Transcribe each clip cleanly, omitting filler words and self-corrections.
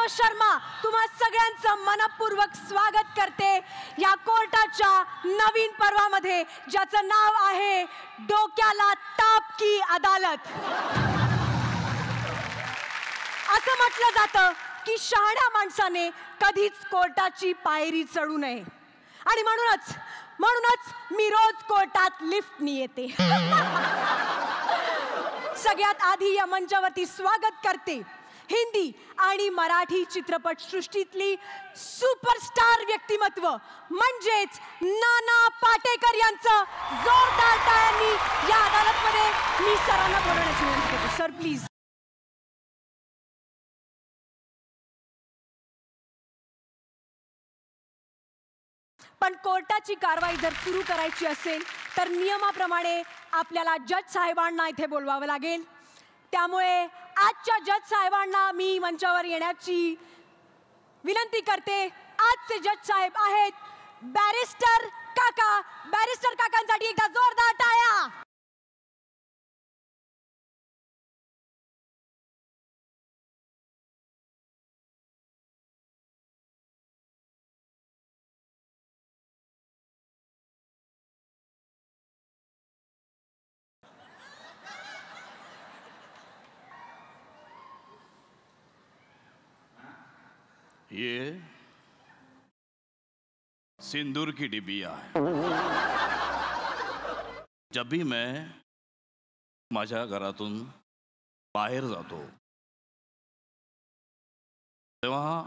संतोष शर्मा तुम्हा सगळ्यांचं मनपूर्वक स्वागत करते या कोर्टाच्या नवीन पर्वामध्ये, ज्याचं नाव आहे डोक्याला ताप की अदालत. असं म्हटलं जातं की शहाण्या माणसाने कधीच कोर्टाची पायरी चढू नये, आणि म्हणूनच मी रोज कोर्टात लिफ्टनी येते. सगळ्यात आधी या मंचावरती स्वागत करते हिंदी आणि मराठी चित्रपट सृष्टीतली सुपरस्टार व्यक्तिमत्व म्हणजेच नाना पाटेकर यांचं. जोरदार टाळ्यांनी या अदालतमध्ये मी सरांना बोलवण्याची विनंती करते. Sir please. पण कोर्टाची कारवाई जर सुरू करायची असेल तर नियमाप्रमाणे आपल्याला जज साहेबांना इथे बोलवावं लागेल. त्यामुळे आजच्या जज साहेबांना मी मंचावर येण्याची विनंती करते. आजचे जज साहेब आहेत बॅरिस्टर काका. बॅरिस्टर काकांसाठी एकदा जोरदार टाळ्या. ये सिंदूर की डिबिया है. जब भी मैं माझ्या घरातून बाहेर जातो तेव्हा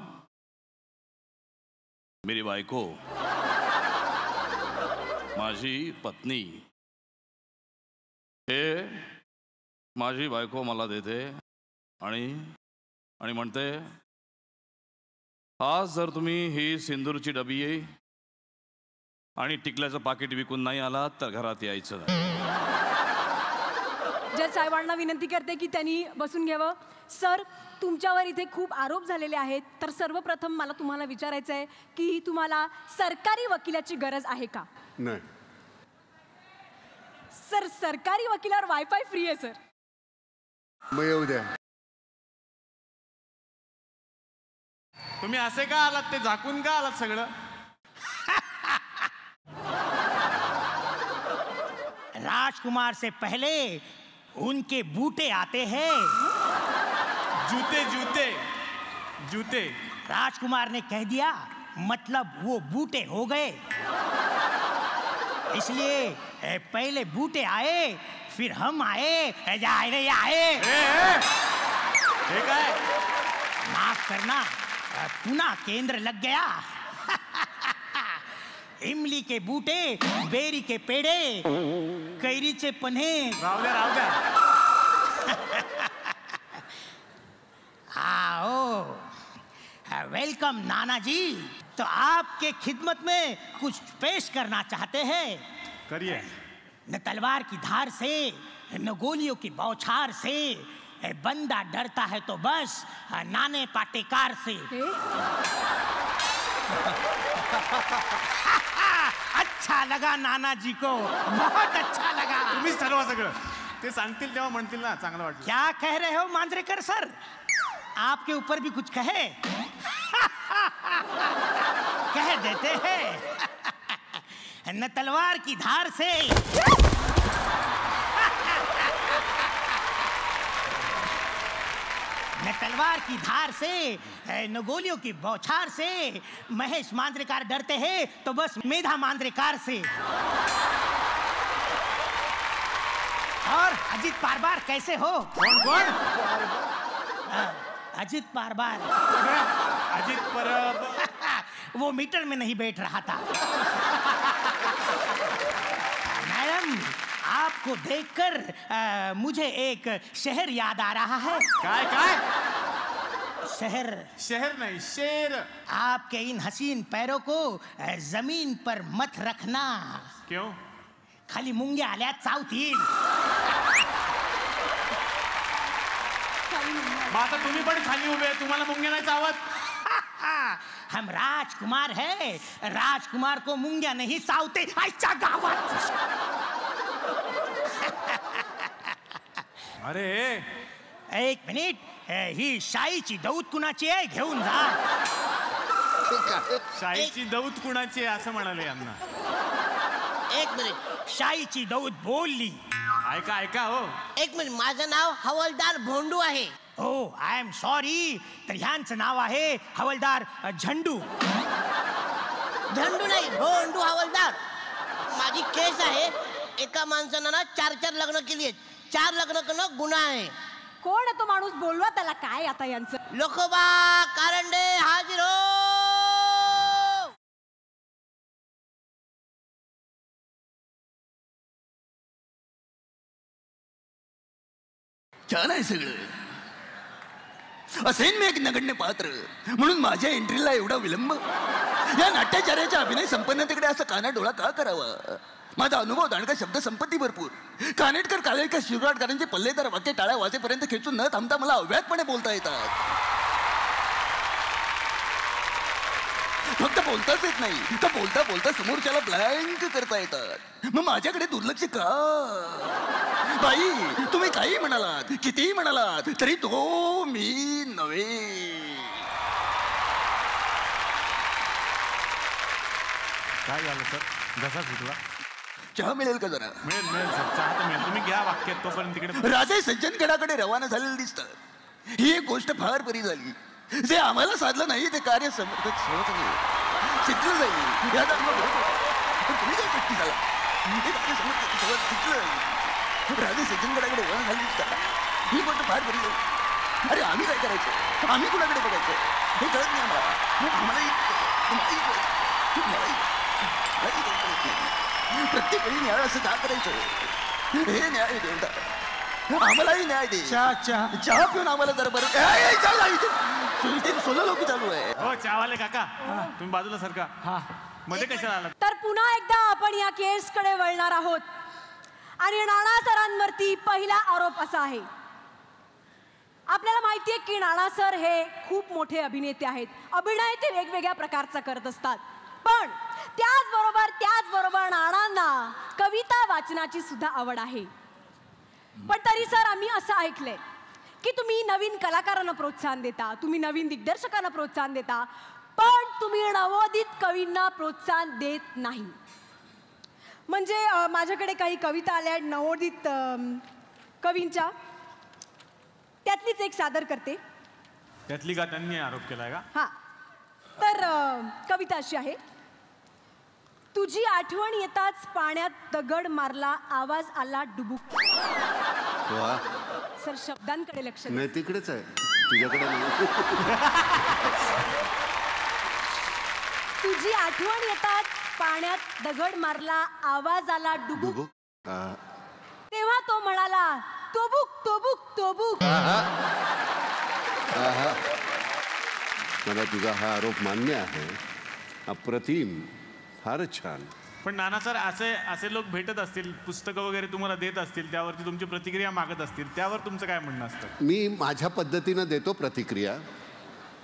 मेरी बायको, माझी पत्नी, हे माझी बायको मला देते आणि म्हणते, आज जर तुम्ही ही सिंदूरची डबी आणि टिकल्याचं पाकिट विकून नाही आलात तर घरात यायचं नाही. जज साहेबांना विनंती करते की त्यांनी बसून घ्यावं. सर, तुमच्यावर इथे खूप आरोप झालेले आहेत, तर सर्वप्रथम मला तुम्हाला विचारायचं आहे की तुम्हाला सरकारी वकिलाची गरज आहे का? नाही सर, सरकारी वकिलावर वायफाय फ्री आहे सर. मग येऊ द्या. तुम्ही असे का आलात? ते झाकून का आलात सगळं? राजकुमार से पहले उनके बूटे आते हैं. जूते जूते जूते. राजकुमार ने कह दिया, मतलब वो बूटे हो गए. इसलिए पहले बूटे आए, फिर हम आए. आए हे काय? माफ करना, पुनः केंद्र लग गया. इमली के बूटे, बेरी के पेड़े, कैरीचे पन्हे. राहू द्या. आओ, वेलकम नाना जी. तो आपके खिदमत में कुछ पेश करना चाहते हैं. करिए. न तलवार की धार से, न गोलियों की बौछार से, बंदा डरता है तो बस नाने पाटेकार से. अच्छा लगा नाना जी को, बहुत अच्छा लगा. तुम्हीच ठरवा सगळं. ते सांगतील तेव्हा म्हणतील ना, चांगलं वाटलं. क्या कह रहे हो मांजरेकर सर? आपके ऊपर भी कुछ कहे? कह देते हैं. न तलवार की धार से, न तलवार की धार से, न गोलियों की बौछार से महेश मांजरेकर डरते हैं तो बस मेधा मांजरेकर से. और अजित पारबार कैसे हो? कौन? अजित पारबार. अजित परब. वो मीटर में नहीं बैठ रहा था. मैडम, आपको देखकर मुझे एक शहर याद आ रहा है. काय? शहर नहीं, शेर. आपके इन हसीन पैरों को जमीन पर मत रखना. क्यों? खाली मुंग्या आल्या चावतील. आता तुम्ही पण खाली उभे, तुम्हाला मुंग्या नाही चावत? हम राजकुमार है, राजकुमार को मुंग्या नहीं चावते. आजच्या गावात. अरे एक मिनिट, ही शाईची दौत कुणाची आहे, घेऊन जा. शाईची दौत कुणाची आहे असं म्हणाले यांना. एक मिनिट, शाईची दौत बोलली. ऐका ऐका हो. एक मिनिट, माझं नाव हवालदार भोंडू आहे. हो, आय एम सॉरी. तर ह्यांचं नाव आहे हवालदार झंडू. झंडू नाही, भोंडू हवालदार. माझी केस आहे. एका माणसानं ना 4 लग्न केली आहेत. 4 लग्न करणं गुन्हा आहे. कोण आहे तो माणूस, बोलवा त्याला. काय आता यांचं. लोखोबा कारंडे हाजीर हो. छान आहे सगळं. असेन मी एक नगण्य पात्र म्हणून माझ्या एंट्रीला एवढा विलंब. या नाट्याचार्याच्या अभिनय संपन्नतेकडे असं कानाडोळा का करावा. माझा अनुभव दांडका, शब्द संपत्ती भरपूर. कानेटकर, कालेटकर, शिवराटकरांचे पल्लेदार वाक्य टाळ्या वाजेपर्यंत खेचून न थांबता मला अव्यातपणे बोलता येतात. फक्त बोलताच येत नाही, तर बोलता बोलता समोरच्याला ब्लँक करता येतात. मग माझ्याकडे दुर्लक्ष का. बाई, तुम्ही काही म्हणालात, कितीही म्हणालात, तरी तो मी नव्हे. काय झालं सर, घसा सुटला. चहा मिळेल का जरा. मिळेल मिळेल सर, चहा तर मिळेल. तुम्ही घ्या वाक्यात, तोपर्यंत तिकडे. राजे सज्जनगडाकडे रवाना झालेले दिसतात. ही एक गोष्ट फार बरी झाली. जे आम्हाला साधलं नाही ते कार्य समर्थक शिकलं जाईल. यात तुम्ही काय नक्की झाला. हे कार्य समर्थक शिकलं जाईल. राजे सज्जनगडाकडे रवाना झाले दिसतात. ही गोष्ट फार बरी झाली. अरे आम्ही काय करायचं, आम्ही कुणाकडे बघायचं हे कळत नाही आम्हाला. प्रत्येक वेळी न्याय असं का करायचं. हे न्याय देवता, आम्हालाही न्याय दे. चहा पिऊन आम्हाला जरा बरं. सोलो लोक चालू आहे. हो चहावाले काका, तुम्ही बाजूला सरका. मध्ये कशाला आला. तर पुन्हा एकदा आपण या केसकडे वळणार आहोत. आणि नाना सरांवरती पहिला आरोप असा आहे. आपल्याला माहिती आहे की नाना सर हे खूप मोठे अभिनेते आहेत. अभिनय ते वेगवेगळ्या प्रकारचा करत असतात. पण त्याचबरोबर नानांना कविता वाचनाची सुद्धा आवड आहे. पण तरी सर आम्ही असं ऐकलंय की तुम्ही नवीन कलाकारांना प्रोत्साहन देता, तुम्ही नवीन दिग्दर्शकांना प्रोत्साहन देता, पण तुम्ही नवोदित कवींना प्रोत्साहन देत नाही. म्हणजे माझ्याकडे काही कविता आल्या नवोदित कवींच्या, त्यातलीच एक सादर करते. त्यातली का त्यांनी आरोप केलाय का. हा, तर कविता अशी आहे. तुझी आठवण येताच पाण्यात दगड मारला, आवाज आला डुबुक. वा, सर शब्दांकडे लक्ष द्या. नाही तिकडेच आहे, तुझ्याकडे नाही. तुझी आठवण येताच पाण्यात दगड मारला, आवाज आला डुबुक. तेव्हा तो म्हणाला तोबुक तोबुक तोबुक. मला तुझा हा आरोप मान्य आहे. अप्रतिम, फारच छान. पण नाना सर, असे लोक भेटत असतील, पुस्तकं वगैरे तुम्हाला देत असतील, त्यावरती तुमची प्रतिक्रिया मागत असतील, त्यावर तुमचं काय म्हणणं असतं. मी माझ्या पद्धतीनं देतो प्रतिक्रिया.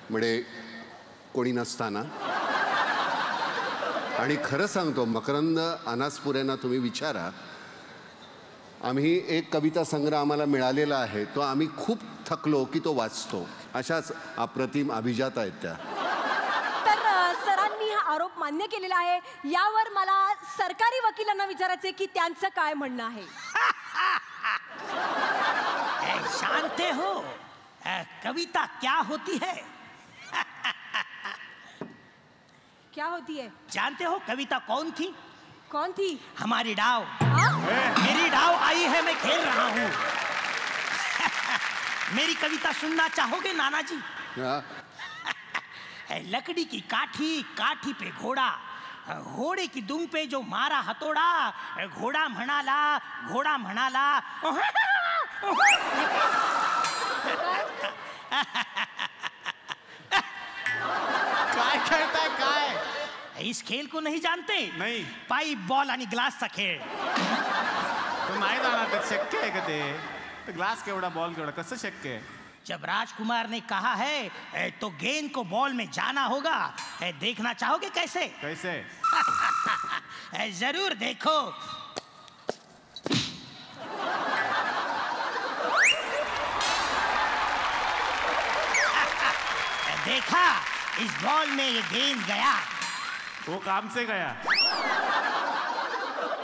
म्हणजे कोणी नसताना. आणि खरं सांगतो, मकरंद अनासपुरेंना तुम्ही विचारा. आम्ही एक कविता संग्रह आम्हाला मिळालेला आहे, तो आम्ही खूप थकलो की तो वाचतो. अशाच अप्रतिम अभिजात आहेत त्या. तर सरांनी हा आरोप मान्य केलेला आहे. यावर मला सरकारी वकिलांना विचारायचे की त्यांचं काय म्हणणं आहे. जानते हो कविता क्या होती है. क्या होती है. जानते हो कविता कौन थी. कौन थी. हमारी डाव. हाँ? मेरी डाव आई है, मैं खेल रहा हूँ. मेरी कविता सुनना चाहोगे नाना जी. लकड़ी की काठी, काठी पे घोड़ा, घोड़े की दुम पे जो मारा हथोड़ा, घोड़ा म्हणाला, घोड़ा म्हणाला. काय खेळताय काय. इस खेल को नहीं जानते. नहीं. पाइप बॉल आणि ग्लासचा खेळ. तो नाही जाणार, ते शक्य आहे का ते. ग्लास केवढा, बॉल केवढा, कसं शक्य आहे. जब राजकुमार ने कहा है तो गेंद को बॉल में जाना होगा. देखना चाहोगे कैसे. कैसे. जरूर देखो. देखा इस बॉल में ये गेंद गया. हो काम से गया.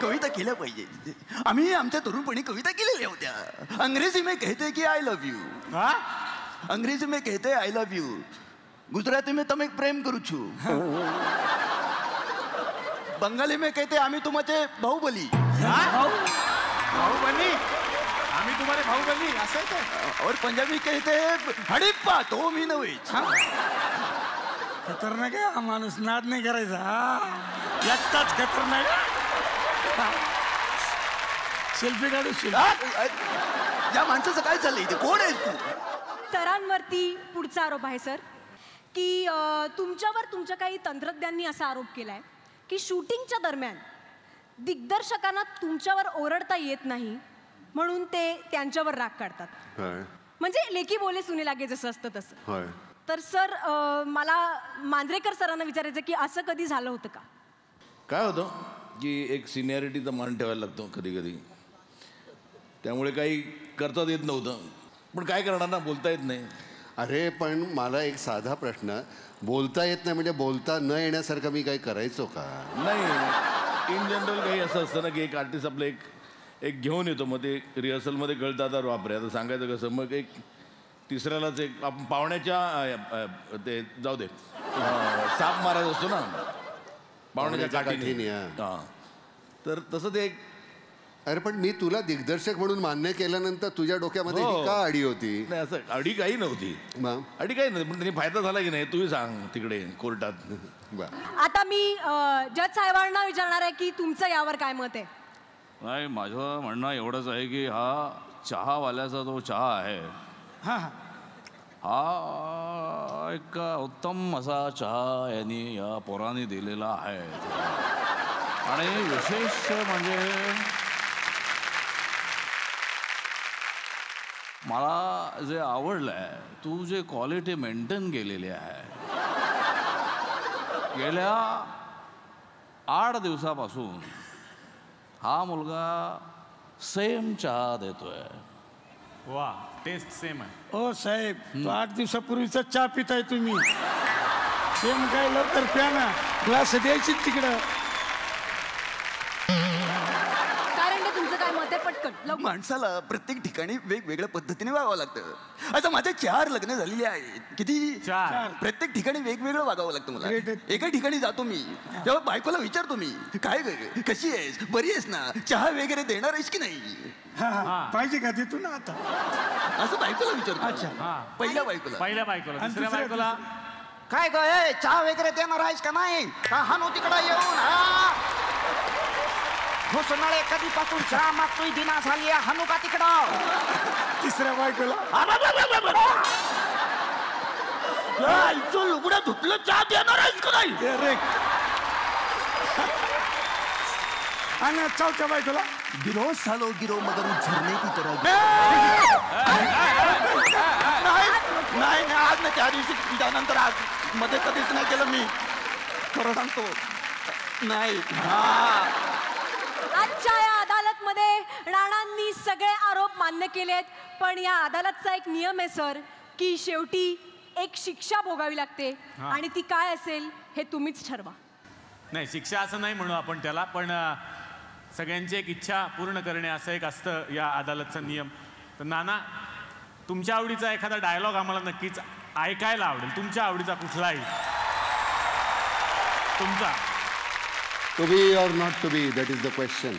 कविता केल्या पाहिजे. आम्ही आमच्या तरुणपणी कविता केलेल्या होत्या. अंग्रेजी में कहते की आय लव्ह यू. हा अंग्रेजी में कहते आय लव्ह यू. गुजराती में તમે प्रेम करू छू. बंगाली में कहते आम्ही तुमचे बाहुबली. बाहुबली. आम्ही तुम्हाला बाहुबली असं आहे ते. और पंजाबी कहते हडीप्पा तो मी नव्हे. खतरनाक आहे हा माणूस. नाद नाही करायचा. एकटाच खतरनाक. सेल्फी काढू. या माणसाचं काय चाललंय इथे? कोण आहेस तू? सरांवरती पुढचा आरोप आहे सर की तुमच्यावर तुमच्या काही तंत्रज्ञांनी असा आरोप केलाय की शूटिंगच्या दरम्यान दिग्दर्शकांना तुमच्यावर ओरडता येत नाही म्हणून ते त्यांच्यावर राग काढतात. होय म्हणजे लेकी बोले सुने लागे जसं असतं तसं. होय. तर सर मला मांजरेकर सरांना विचारायचं की असं कधी झालं होतं का? काय होतं की एक सिनियरिटीचा मान ठेवायला लागतो कधी कधी. त्यामुळे काही करता येत नव्हतं. पण काय करणार ना, बोलता येत नाही. अरे पण मला एक साधा प्रश्न. बोलता येत नाही म्हणजे बोलता न येण्यासारखं मी काही करायचो का? नाही, इन जनरल काही असं असतं ना की एक आर्टिस्ट आपलं एक घेऊन येतो. मग ते रिहर्सलमध्ये कळतं आता वापरे. आता सांगायचं कसं, मग एक तिसऱ्यालाच एक आपण पाहुण्याच्या ते जाऊ दे साप मारायचा असतो ना पाहुण्याच्या काठीने. हां, तर तसं ते एक. अरे पण मी तुला दिग्दर्शक म्हणून मान्य केल्यानंतर तुझ्या डोक्यामध्ये ही का अडी होती? नाही, असं अडी काही नव्हती. मग अडी काही नव्हती, पण त्यांनी फायदा झाला की नाही तूही सांग तिकडे कोर्टात. आता मी जज साहेबांना विचारणार आहे की तुमचं यावर काय मत आहे? नाही, माझं म्हणणं एवढंच आहे की हा चहावाल्याचा जो चहा आहे हा एक उत्तम असा चहा यांनी या पोराने दिलेला आहे. आणि विशेष म्हणजे मला जे आवडलं आहे, तू जे क्वालिटी मेंटेन केलेली आहे. गेल्या 8 दिवसापासून हा मुलगा सेम चहा देतोय. वा, टेस्ट सेम आहे. हो साहेब, तो 8 दिवसापूर्वीचा चहा पिताय तुम्ही. सेम काय लवकर प्या ना. ग्लास द्यायची तिकडं. तुमचं काय मत आहे? पटकन. माणसाला प्रत्येक ठिकाणी वेगवेगळ्या पद्धतीने वागावं लागतं. आता माझे 4 लग्न झालेली आहेत. किती? 4. प्रत्येक ठिकाणी वेगवेगळं वागावं लागतं मला. एका ठिकाणी जातो मी, तेव्हा बायकोला विचारतो मी, काय ग, कशी आहेस, बरी आहेस ना, चहा वगैरे देणार आहेस की नाही? पाहिजे का देतो ना आता. असं बायकोला विचारतो. हा. पहिल्या बायकोला. दुसऱ्या बायकोला काय ग, चहा वगैरे देणार आहेस का नाही? हा नो तिकडं येऊन. घोषणाळे कधीपासून चहा मागतोय, दिना झाली हानू का तिकडं? तिसऱ्या बायकोला लुगडं धुतलं, चहा देणार आहेस का नाही? आणि चौथ्या बायकोला गिरो सालो गिरो मगर झरने की तरह. नाही, आज नाही, त्या दिवशी त्यानंतर आज मध्ये कधीच नाही केलं मी, खरं सांगतो. नाही. आजच्या या अदालतमध्ये राणांनी सगळे आरोप मान्य केलेत. पण या अदालतचा एक नियम आहे सर की शेवटी एक शिक्षा भोगावी लागते. आणि ती काय असेल हे तुम्हीच ठरवा. नाही, शिक्षा असं नाही म्हणू आपण त्याला, पण सगळ्यांची एक इच्छा पूर्ण करणे असं एक असतं या अदालतचा नियम. तर नाना, तुमच्या आवडीचा एखादा डायलॉग आम्हाला नक्कीच ऐकायला आवडेल. तुमच्या आवडीचा कुठलाही. तुमचा. To be or not to be, that is the question.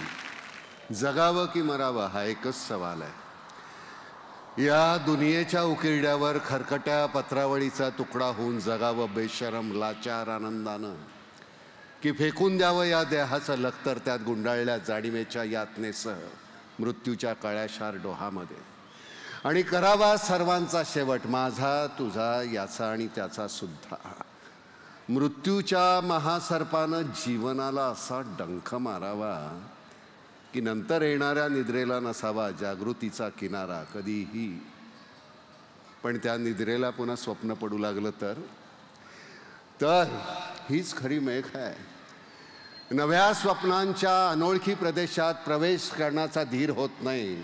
जगावं की मरावं हा एकच सवाल आहे. या दुनियेच्या उकिरड्यावर खरकट्या पत्रावळीचा तुकडा होऊन जगावं बेशरम लाचार आनंदानं, की फेकून द्यावं या देहाचं लखतर त्यात गुंडाळल्या जाणिवेच्या यातनेसह मृत्यूच्या काळ्याशार डोहामध्ये, आणि करावा सर्वांचा शेवट, माझा तुझा याचा आणि त्याचा सुद्धा. मृत्यूच्या महासर्पानं जीवनाला असा डंख मारावा की नंतर येणाऱ्या निद्रेला नसावा जागृतीचा किनारा कधीही. पण त्या निद्रेला पुन्हा स्वप्न पडू लागलं तर हीच खरी मेघ आहे. नव्या स्वप्नांच्या अनोळखी प्रदेशात प्रवेश करण्याचा धीर होत नाही,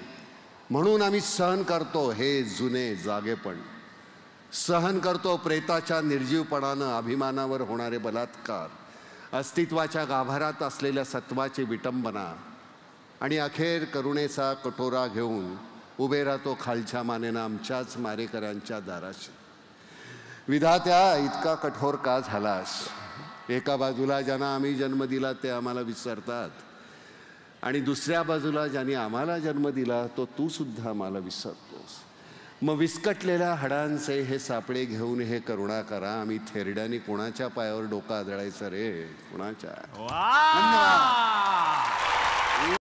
म्हणून आम्ही सहन करतो हे जुने जागेपण. सहन करतो प्रेताच्या निर्जीवपणानं अभिमानावर होणारे बलात्कार, अस्तित्वाच्या गाभारात असलेल्या सत्वाची विटंबना, आणि अखेर करुणेचा कटोरा घेऊन उभे राहतो खालच्या मानेनं आमच्याच मारेकऱ्यांच्या दाराशी. विधात्या, इतका कठोर का झालास? एका बाजूला ज्यांना आम्ही जन्म दिला ते आम्हाला विसरतात, आणि दुसऱ्या बाजूला ज्यांनी आम्हाला जन्म दिला तो तू सुद्धा आम्हाला विसरतोस. मग विस्कटलेल्या हाडांचे हे सापळे घेऊन हे करुणा करा. आम्ही थेरड्याने कोणाच्या पायावर डोकं आदळायचं रे? कोणाच्या? वा